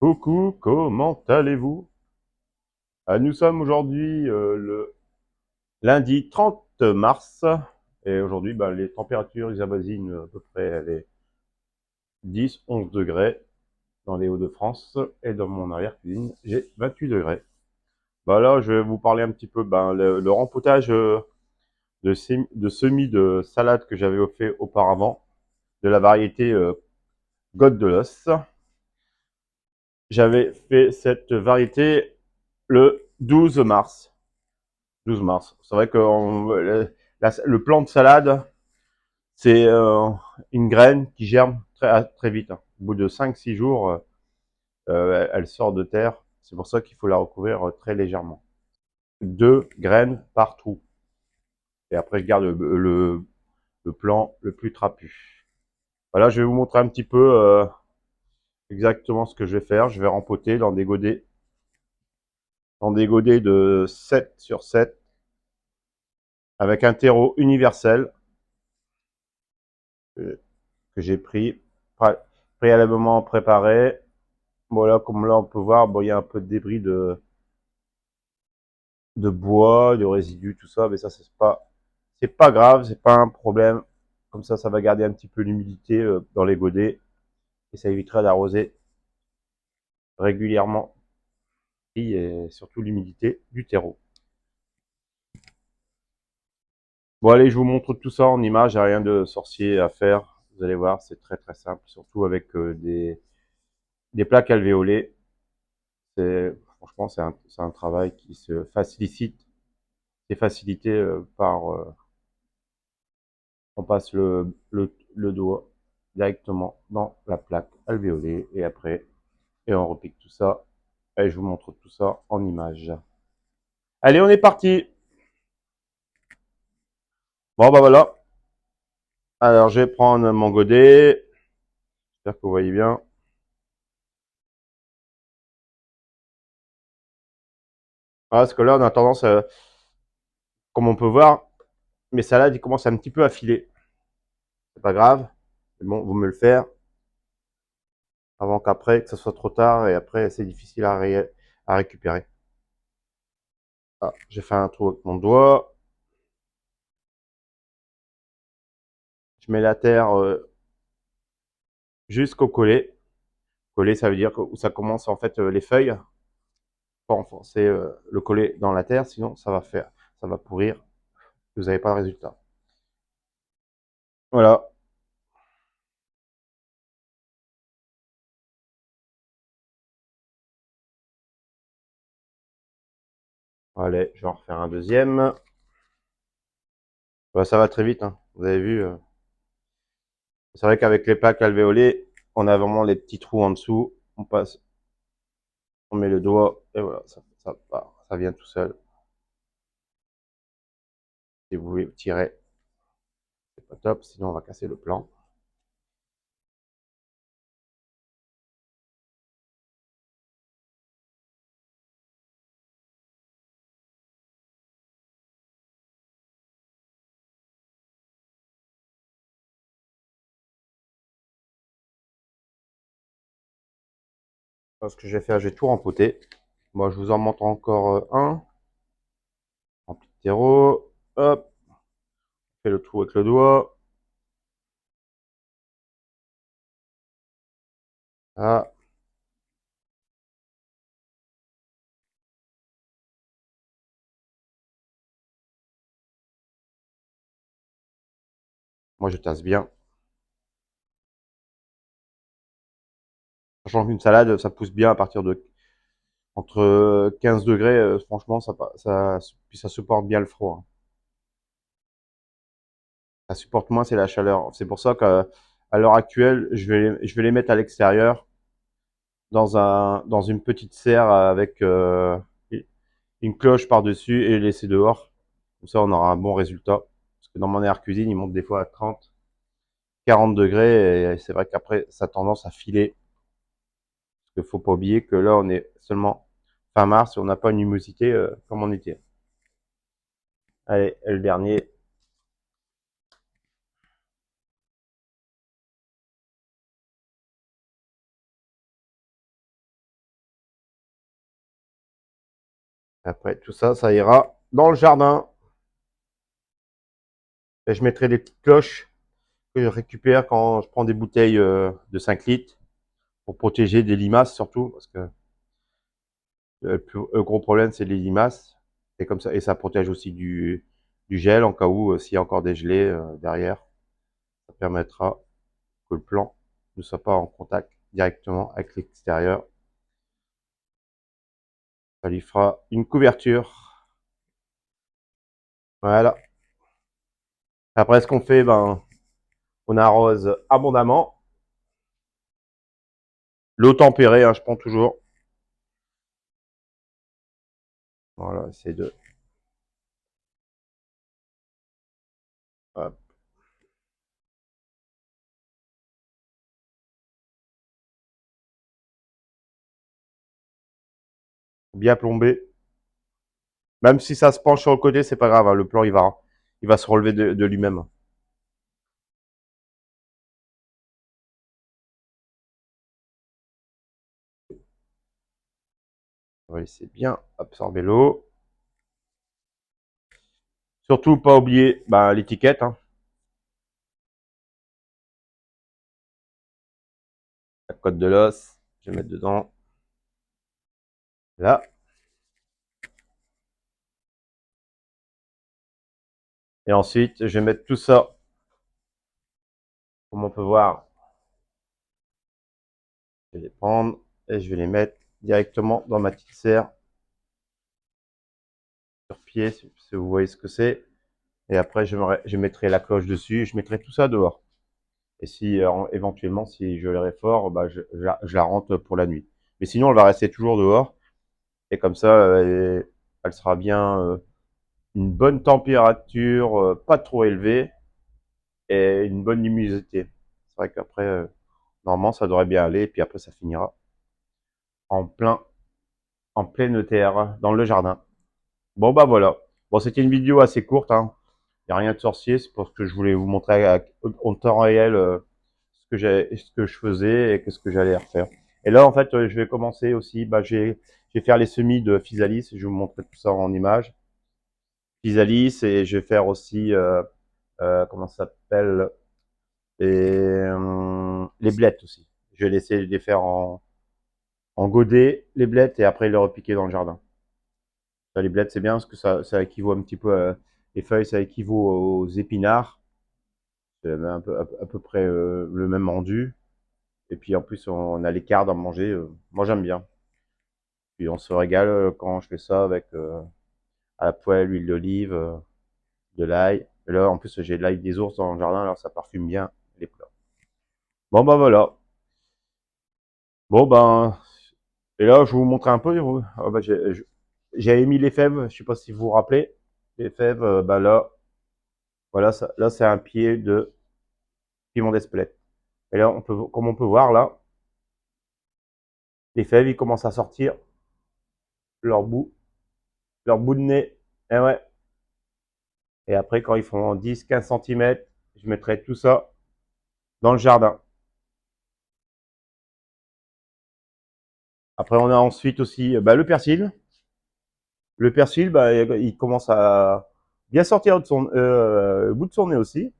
Coucou, comment allez-vous? Nous sommes aujourd'hui le lundi 30 mars et aujourd'hui les températures ils avoisinent à peu près les 10-11 degrés dans les Hauts-de-France et dans mon arrière-cuisine j'ai 28 degrés. Là je vais vous parler un petit peu le rempotage de semis de salade que j'avais fait auparavant de la variété Côte de l'Os. J'avais fait cette variété le 12 mars. 12 mars. C'est vrai que le plant de salade, c'est une graine qui germe très vite, hein. Au bout de 5-6 jours, elle sort de terre. C'est pour ça qu'il faut la recouvrir très légèrement. 2 graines par trou. Et après, je garde le plant le plus trapu. Voilà, je vais vous montrer un petit peu exactement ce que je vais faire. Je vais rempoter dans des godets de 7 sur 7 avec un terreau universel que j'ai pris préalablement préparé. Voilà, comme là on peut voir, bon, il y a un peu de débris de bois, de résidus, tout ça, mais ça c'est pas grave, c'est pas un problème. Comme ça va garder un petit peu l'humidité dans les godets et ça évitera d'arroser régulièrement et surtout l'humidité du terreau. Bon allez, je vous montre tout ça en image, il n'y a rien de sorcier à faire. Vous allez voir, c'est très simple, surtout avec des plaques alvéolées. Franchement, c'est un travail qui se facilite. C'est facilité par on passe le doigt directement dans la plaque alvéolée et après et on repique tout ça et je vous montre tout ça en image. Allez, on est parti. Bon voilà. Alors je vais prendre mon godet. J'espère que vous voyez bien. Parce que là on a tendance comme on peut voir, mes salades ils commencent un petit peu à filer. C'est pas grave. C'est bon, vous me le faire avant qu'après que ce soit trop tard et après c'est difficile à récupérer. Ah, j'ai fait un trou avec mon doigt. Je mets la terre jusqu'au collet. Collet, ça veut dire que où ça commence en fait les feuilles. Pas enfoncer le collet dans la terre, sinon ça va pourrir. Vous n'avez pas de résultat. Voilà. Allez, je vais en refaire un deuxième. Ça va très vite, hein. Vous avez vu. C'est vrai qu'avec les plaques alvéolées, on a vraiment les petits trous en dessous. On passe, on met le doigt et voilà, ça part. Ça vient tout seul. Si vous voulez tirer, c'est pas top, sinon on va casser le plan. Ce que je vais faire, je vais tout rempoter. Moi, je vous en montre encore un. Rempli de terreau. Hop, fais le trou avec le doigt. Ah, moi je tasse bien. Sachant qu'une salade, ça pousse bien à partir de entre 15 degrés. Franchement, puis ça supporte bien le froid, hein. Ça supporte moins, c'est la chaleur. C'est pour ça qu'à l'heure actuelle, je vais les mettre à l'extérieur dans une petite serre avec une cloche par-dessus et les laisser dehors. Comme ça, on aura un bon résultat. Parce que dans mon air cuisine, il monte des fois à 30, 40 degrés et c'est vrai qu'après, ça a tendance à filer. Parce qu'il faut pas oublier que là, on est seulement fin mars et on n'a pas une humidité comme on était. Allez, et le dernier. Après, tout ça, ça ira dans le jardin. Et je mettrai des petites cloches que je récupère quand je prends des bouteilles de 5 litres pour protéger des limaces surtout, parce que le gros problème, c'est les limaces. Et comme ça, et ça protège aussi du gel en cas où s'il y a encore des gelées derrière. Ça permettra que le plant ne soit pas en contact directement avec l'extérieur. Ça lui fera une couverture. Voilà. Après, ce qu'on fait, ben, on arrose abondamment. L'eau tempérée, hein, je prends toujours. Voilà, c'est de hop, bien plombé. Même si ça se penche sur le côté, c'est pas grave, hein, le plan il va se relever de lui-même. On va laisser bien absorber l'eau. Surtout pas oublier bah, l'étiquette. Hein. La cote de l'os, je vais mettre dedans. Là. Et ensuite, je vais mettre tout ça, comme on peut voir. Je vais les prendre et je vais les mettre directement dans ma petite serre sur pied, si vous voyez ce que c'est. Et après, je mettrai la cloche dessus et je mettrai tout ça dehors. Et si éventuellement, si je l'aurai fort, bah, je la rentre pour la nuit. Mais sinon, elle va rester toujours dehors. Et comme ça, elle sera bien une bonne température, pas trop élevée et une bonne luminosité. C'est vrai qu'après, normalement, ça devrait bien aller. Et puis après, ça finira en plein, en pleine terre, dans le jardin. Bon, bah voilà. Bon, c'était une vidéo assez courte, hein. Il n'y a rien de sorcier, c'est parce que je voulais vous montrer en temps réel ce que je faisais et ce que j'allais refaire. Et là, en fait, je vais commencer aussi, bah, je vais faire les semis de physalis, je vais vous montrer tout ça en image. Physalis, et je vais faire aussi, comment ça s'appelle, les blettes aussi. Je vais laisser les faire en godet, les blettes, et après les repiquer dans le jardin. Ça, les blettes, c'est bien parce que ça équivaut un petit peu, les feuilles, ça équivaut aux épinards. C'est à peu près le même rendu. Et puis en plus, on a l'écart d'en manger. Moi, j'aime bien. Puis on se régale quand je fais ça avec à la poêle, l'huile d'olive, de l'ail. Et là, en plus, j'ai de l'ail des ours dans le jardin, alors ça parfume bien les plats. Bon, bah voilà. Bon, ben, et là, je vais vous montrer un peu. Ah, bah, j'avais mis les fèves, je sais pas si vous vous rappelez. Les fèves, bah là, voilà, ça, là, c'est un pied de piment d'Espelette. Et là, comme on peut voir là, les fèves, ils commencent à sortir leur bout, leur bout de nez. Et ouais. Et après, quand ils font 10-15 cm, je mettrai tout ça dans le jardin. Après, on a ensuite aussi bah, le persil. Le persil, bah, il commence à bien sortir de le bout de son nez aussi.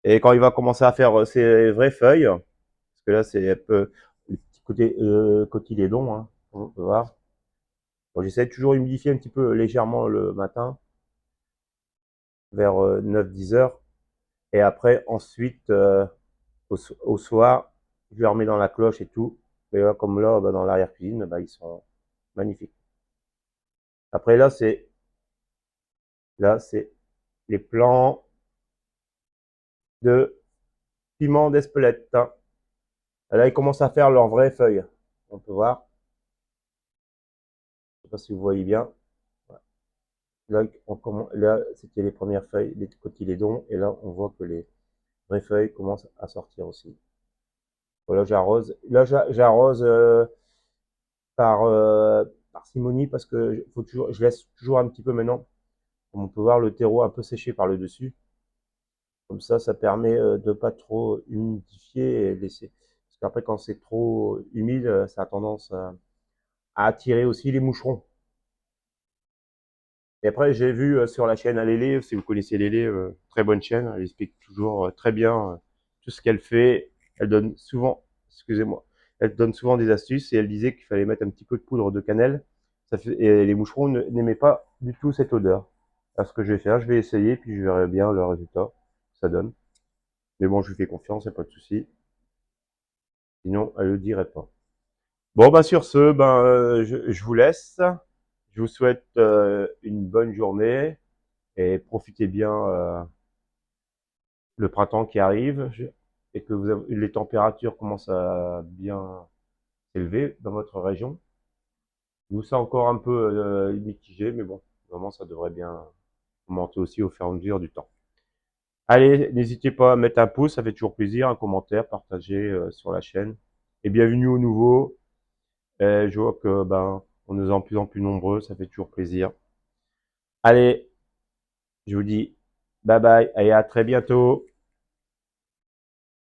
Et quand il va commencer à faire ses vraies feuilles, parce que là, c'est un peu le petit côté cotylédon, hein, on peut voir. Bon, j'essaie de toujours humidifier un petit peu légèrement le matin, vers 9-10 heures. Et après, ensuite, au soir, je les remets dans la cloche et tout. Et là, comme là, bah, dans l'arrière-cuisine, bah, ils sont magnifiques. Après, là, c'est les plants de piment d'Espelette. Hein. Là, ils commencent à faire leurs vraies feuilles. On peut voir. Je sais pas si vous voyez bien. Là, là c'était les premières feuilles, les cotylédons. Et là, on voit que les vraies feuilles commencent à sortir aussi. Voilà, j'arrose. Là, j'arrose par parcimonie parce que je laisse toujours un petit peu maintenant. Comme on peut voir, le terreau un peu séché par le dessus. Comme ça permet de pas trop humidifier et laisser. Parce qu'après, quand c'est trop humide, ça a tendance à attirer aussi les moucherons. Et après, j'ai vu sur la chaîne Alélé, si vous connaissez Lélé, très bonne chaîne, elle explique toujours très bien tout ce qu'elle fait. Elle donne souvent, excusez-moi, elle donne souvent des astuces et elle disait qu'il fallait mettre un petit peu de poudre de cannelle. Et les moucherons n'aimaient pas du tout cette odeur. Alors ce que je vais faire, je vais essayer puis je verrai bien le résultat que ça donne. Mais bon, je lui fais confiance, y a pas de souci. Sinon, elle le dirait pas. Bon, bah sur ce, je vous laisse. Je vous souhaite une bonne journée et profitez bien le printemps qui arrive et que les températures commencent à bien s'élever dans votre région. Nous, c'est encore un peu mitigé, mais bon, vraiment, ça devrait bien augmenter aussi au fur et à mesure du temps. Allez, n'hésitez pas à mettre un pouce, ça fait toujours plaisir, un commentaire, partager sur la chaîne. Et bienvenue aux nouveaux. Je vois que on est de plus en plus nombreux, ça fait toujours plaisir. Allez, je vous dis bye bye et à très bientôt.